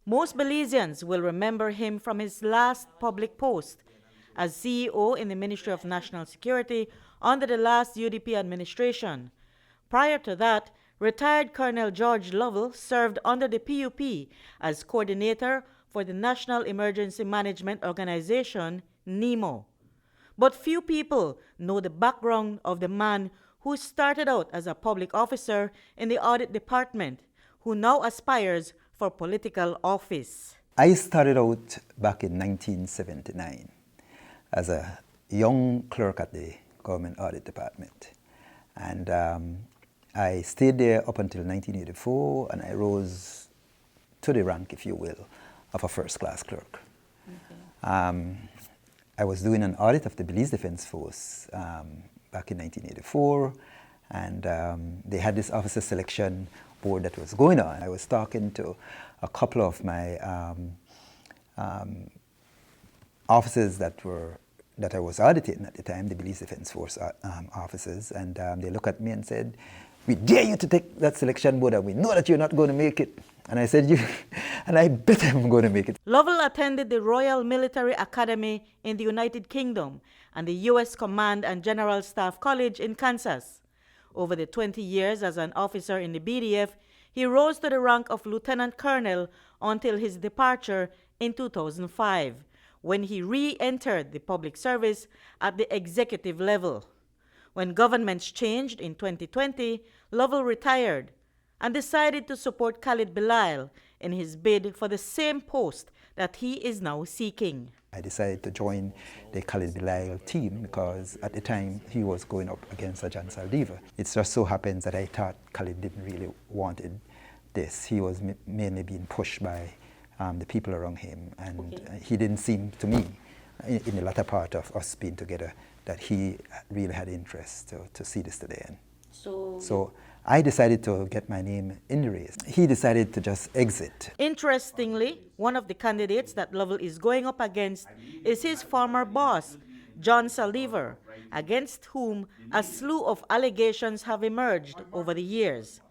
Most Belizeans will remember him from his last public post as CEO in the Ministry of National Security under the last U.D.P administration. Prior to that, retired Colonel George Lovell served under the PUP as coordinator for the National Emergency Management Organization, NEMO. But few people know the background of the man who started out as a public officer in the audit department, who now aspires for political office. I started out back in 1979 as a young clerk at the government audit department. And I stayed there up until 1984, and I rose to the rank, if you will, of a first-class clerk. Okay. I was doing an audit of the Belize Defense Force back in 1984, and they had this officer selection board that was going on. I was talking to a couple of my officers that I was auditing at the time, the Belize Defense Force officers, and they looked at me and said, "We dare you to take that selection board, and we know that you're not going to make it." And I said, and I bet I'm going to make it. Lovell attended the Royal Military Academy in the United Kingdom and the U.S. Command and General Staff College in Kansas. Over the 20 years as an officer in the BDF, he rose to the rank of Lieutenant Colonel until his departure in 2005, when he re-entered the public service at the executive level. When governments changed in 2020, Lovell retired and decided to support Khalid Belize in his bid for the same post that he is now seeking. I decided to join the Khalid Belize team because at the time he was going up against John Saldivar. It just so happens that I thought Khalid didn't really wanted this. He was mainly being pushed by the people around him, and he didn't seem to me, in the latter part of us being together, that he really had interest to see this to the end. So I decided to get my name in the race. He decided to just exit. Interestingly, one of the candidates that Lovell is going up against is his former boss, John Saldivar, against whom a slew of allegations have emerged over the years.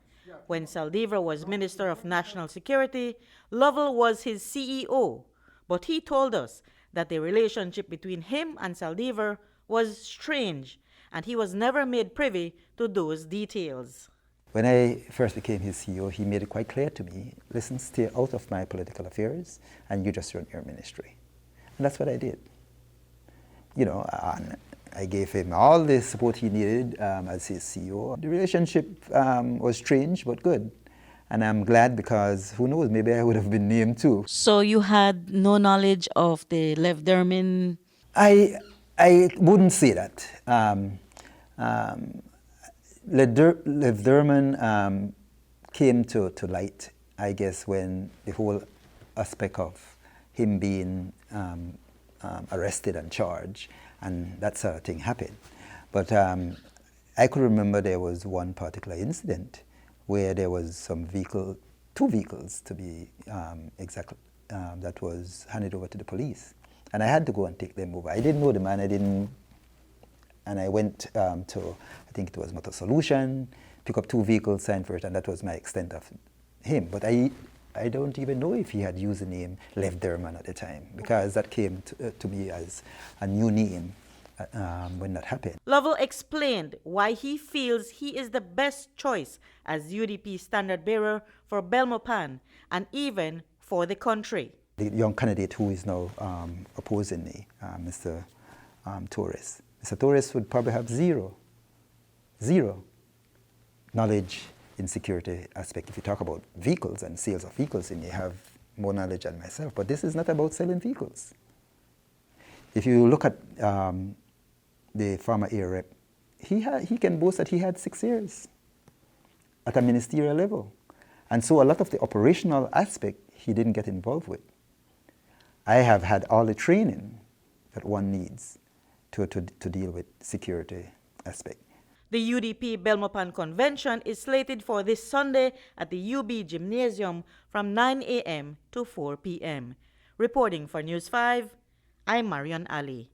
When Saldivar was Minister of National Security, Lovell was his CEO, but he told us that the relationship between him and Saldivar was strange, and he was never made privy to those details. When I first became his CEO, he made it quite clear to me, listen, stay out of my political affairs, and you just run your ministry. And that's what I did. You know, and I gave him all the support he needed as his CEO. The relationship was strange, but good. And I'm glad because, who knows, maybe I would have been named too. So you had no knowledge of the Lev Derman? I wouldn't say that. Lev Derman came to light, I guess, when the whole aspect of him being arrested and charged, and that sort of thing happened. But I could remember there was one particular incident where there was some vehicle, 2 vehicles to be exact, that was handed over to the police. And I had to go and take them over. I didn't know the man, and I went to, I think it was Motor Solution, pick up 2 vehicles, signed for it, and that was my extent of him. But I don't even know if he had used the name Lev Derman at the time, because that came to me as a new name when that happened. Lovell explained why he feels he is the best choice as U.D.P standard bearer for Belmopan and even for the country. The young candidate who is now opposing me, Mr. Torres. Mr. Torres would probably have zero knowledge in security aspect. If you talk about vehicles and sales of vehicles, he may have more knowledge than myself, but this is not about selling vehicles. If you look at the former air rep, he can boast that he had 6 years at a ministerial level. And so a lot of the operational aspect he didn't get involved with. I have had all the training that one needs to deal with security aspect. The U.D.P Belmopan Convention is slated for this Sunday at the UB Gymnasium from 9 a.m. to 4 p.m. Reporting for News 5, I'm Marion Ali.